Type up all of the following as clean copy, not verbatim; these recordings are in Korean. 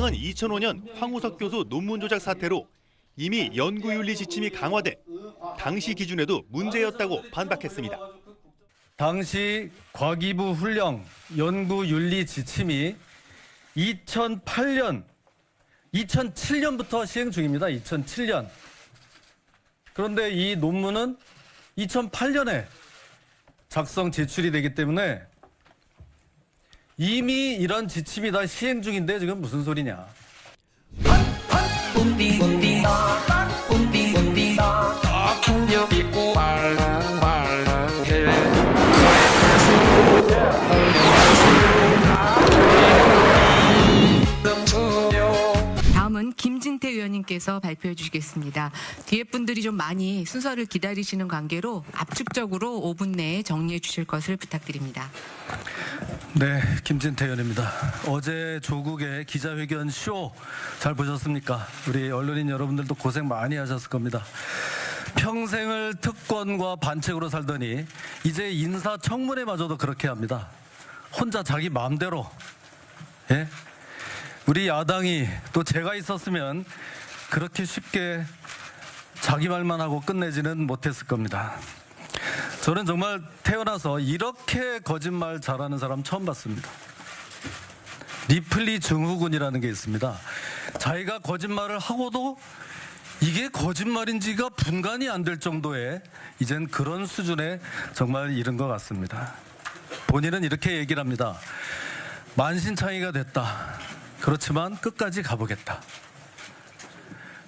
야당은 2005년 황우석 교수 논문 조작 사태로 이미 연구윤리 지침이 강화돼 당시 기준에도 문제였다고 반박했습니다. 당시 과기부 훈령 연구윤리 지침이 2007년부터 시행 중입니다. 2007년. 그런데 이 논문은 2008년에 작성 제출이 되기 때문에 이미 이런 지침이 다 시행 중인데 지금 무슨 소리냐. 다음은 김진태 의원님께서 발표해 주시겠습니다. 뒤에 분들이 좀 많이 순서를 기다리시는 관계로 압축적으로 5분 내에 정리해 주실 것을 부탁드립니다. 네, 김진태 의원입니다. 어제 조국의 기자회견 쇼 잘 보셨습니까? 우리 언론인 여러분들도 고생 많이 하셨을 겁니다. 평생을 특권과 반칙으로 살더니 이제 인사청문회마저도 그렇게 합니다. 혼자 자기 마음대로. 예? 우리 야당이 또 제가 있었으면 그렇게 쉽게 자기 말만 하고 끝내지는 못했을 겁니다. 저는 정말 태어나서 이렇게 거짓말 잘하는 사람 처음 봤습니다. 리플리 증후군이라는 게 있습니다. 자기가 거짓말을 하고도 이게 거짓말인지가 분간이 안 될 정도의 이젠 그런 수준에 정말 이른 것 같습니다. 본인은 이렇게 얘기를 합니다. 만신창이가 됐다. 그렇지만 끝까지 가보겠다.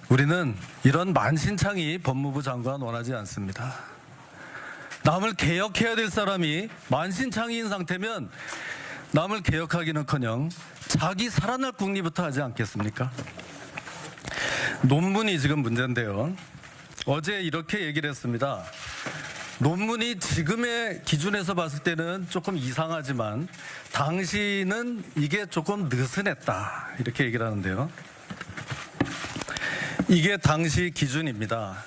우리는 이런 만신창이 법무부 장관 원하지 않습니다. 남을 개혁해야 될 사람이 만신창이인 상태면 남을 개혁하기는커녕 자기 살아날 궁리부터 하지 않겠습니까? 논문이 지금 문제인데요. 어제 이렇게 얘기를 했습니다. 논문이 지금의 기준에서 봤을 때는 조금 이상하지만 당시는 이게 조금 느슨했다 이렇게 얘기를 하는데요. 이게 당시 기준입니다.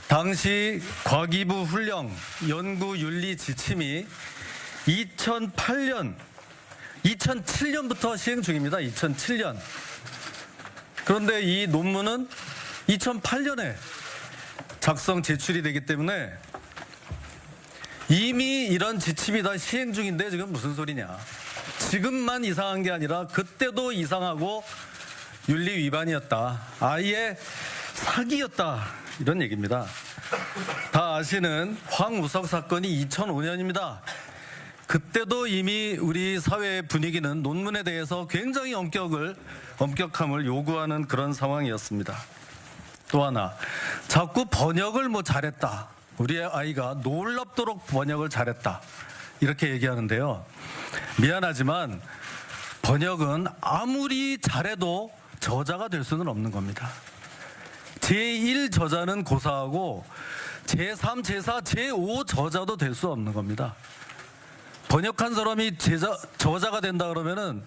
당시 과기부 훈령 연구윤리 지침이 2007년부터 시행 중입니다. 2007년. 그런데 이 논문은 2008년에 작성 제출이 되기 때문에 이미 이런 지침이 다 시행 중인데 지금 무슨 소리냐. 지금만 이상한 게 아니라 그때도 이상하고 윤리 위반이었다. 아예 사기였다. 이런 얘기입니다. 다 아시는 황우석 사건이 2005년입니다. 그때도 이미 우리 사회의 분위기는 논문에 대해서 굉장히 엄격함을 요구하는 그런 상황이었습니다. 또 하나, 자꾸 번역을 잘했다. 우리 아이가 놀랍도록 번역을 잘했다. 이렇게 얘기하는데요. 미안하지만 번역은 아무리 잘해도 저자가 될 수는 없는 겁니다. 제1 저자는 고사하고 제3, 제4, 제5 저자도 될 수 없는 겁니다. 번역한 사람이 저자가 된다 그러면은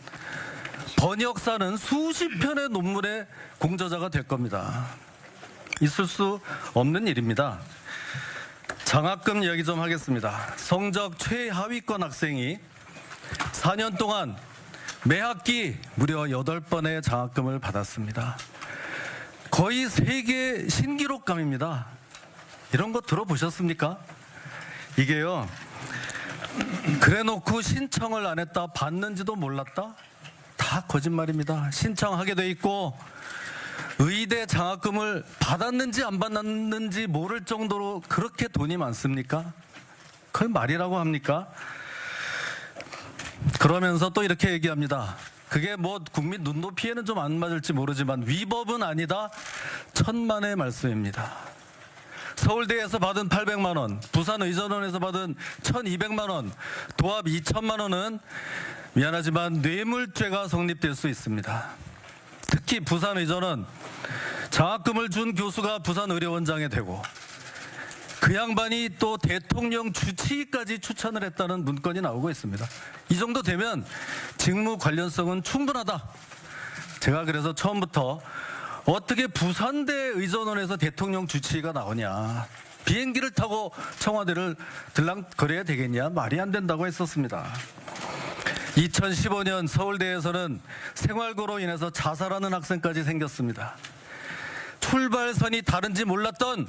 번역사는 수십 편의 논문의 공저자가 될 겁니다. 있을 수 없는 일입니다. 장학금 이야기 좀 하겠습니다. 성적 최하위권 학생이 4년 동안 매 학기 무려 8번의 장학금을 받았습니다. 거의 세계 신기록감입니다. 이런 거 들어보셨습니까? 이게요. 그래놓고 신청을 안 했다, 받는지도 몰랐다? 다 거짓말입니다. 신청하게 돼 있고 의대 장학금을 받았는지 안 받았는지 모를 정도로 그렇게 돈이 많습니까? 그걸 말이라고 합니까? 그러면서 또 이렇게 얘기합니다. 그게 국민 눈높이에는 좀 안 맞을지 모르지만 위법은 아니다. 천만의 말씀입니다. 서울대에서 받은 800만 원, 부산의전원에서 받은 1200만 원, 도합 2000만 원은 미안하지만 뇌물죄가 성립될 수 있습니다. 특히 부산의전원 장학금을 준 교수가 부산의료원장이 되고 그 양반이 또 대통령 주치의까지 추천을 했다는 문건이 나오고 있습니다. 이 정도 되면 직무 관련성은 충분하다. 제가 그래서 처음부터 어떻게 부산대 의전원에서 대통령 주치의가 나오냐. 비행기를 타고 청와대를 들락거려야 되겠냐. 말이 안 된다고 했었습니다. 2015년 서울대에서는 생활고로 인해서 자살하는 학생까지 생겼습니다. 출발선이 다른지 몰랐던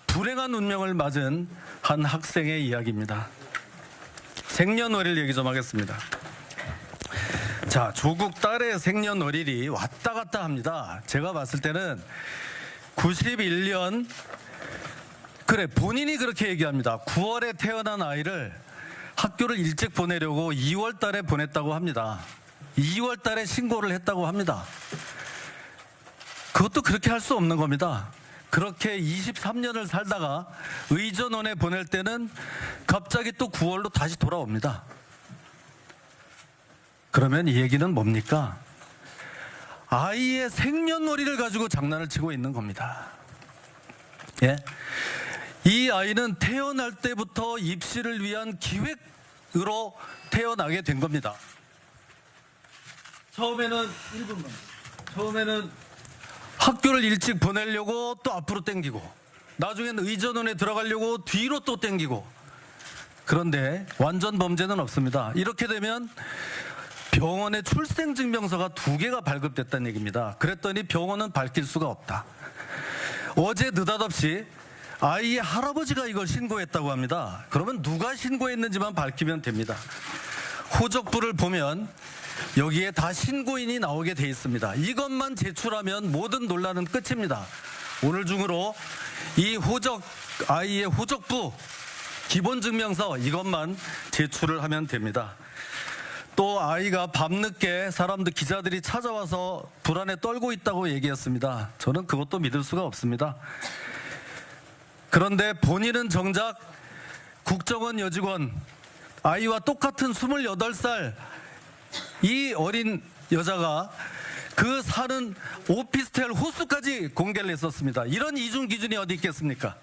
불행한 운명을 맞은 한 학생의 이야기입니다. 생년월일 얘기 좀 하겠습니다. 자, 조국 딸의 생년월일이 왔다 갔다 합니다. 제가 봤을 때는 91년, 그래, 본인이 그렇게 얘기합니다. 9월에 태어난 아이를 학교를 일찍 보내려고 2월 달에 보냈다고 합니다. 2월 달에 신고를 했다고 합니다. 그것도 그렇게 할 수 없는 겁니다. 그렇게 23년을 살다가 의전원에 보낼 때는 갑자기 또 9월로 다시 돌아옵니다. 그러면 이 얘기는 뭡니까? 아이의 생년월일을 가지고 장난을 치고 있는 겁니다. 예? 이 아이는 태어날 때부터 입시를 위한 기획으로 태어나게 된 겁니다. 처음에는 학교를 일찍 보내려고 또 앞으로 땡기고, 나중에는 의전원에 들어가려고 뒤로 또 땡기고. 그런데 완전 범죄는 없습니다. 이렇게 되면 병원에 출생증명서가 2개가 발급됐다는 얘기입니다. 그랬더니 병원은 밝힐 수가 없다. 어제 느닷없이 아이의 할아버지가 이걸 신고했다고 합니다. 그러면 누가 신고했는지만 밝히면 됩니다. 호적부를 보면 여기에 다 신고인이 나오게 돼 있습니다. 이것만 제출하면 모든 논란은 끝입니다. 오늘 중으로 이 아이의 호적부, 기본증명서 이것만 제출을 하면 됩니다. 또 아이가 밤늦게 기자들이 찾아와서 불안에 떨고 있다고 얘기했습니다. 저는 그것도 믿을 수가 없습니다. 그런데 본인은 정작 국정원 여직원, 아이와 똑같은 28살 이 어린 여자가 그 사는 오피스텔 호수까지 공개를 했었습니다. 이런 이중 기준이 어디 있겠습니까?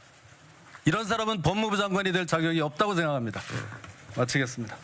이런 사람은 법무부 장관이 될 자격이 없다고 생각합니다. 마치겠습니다.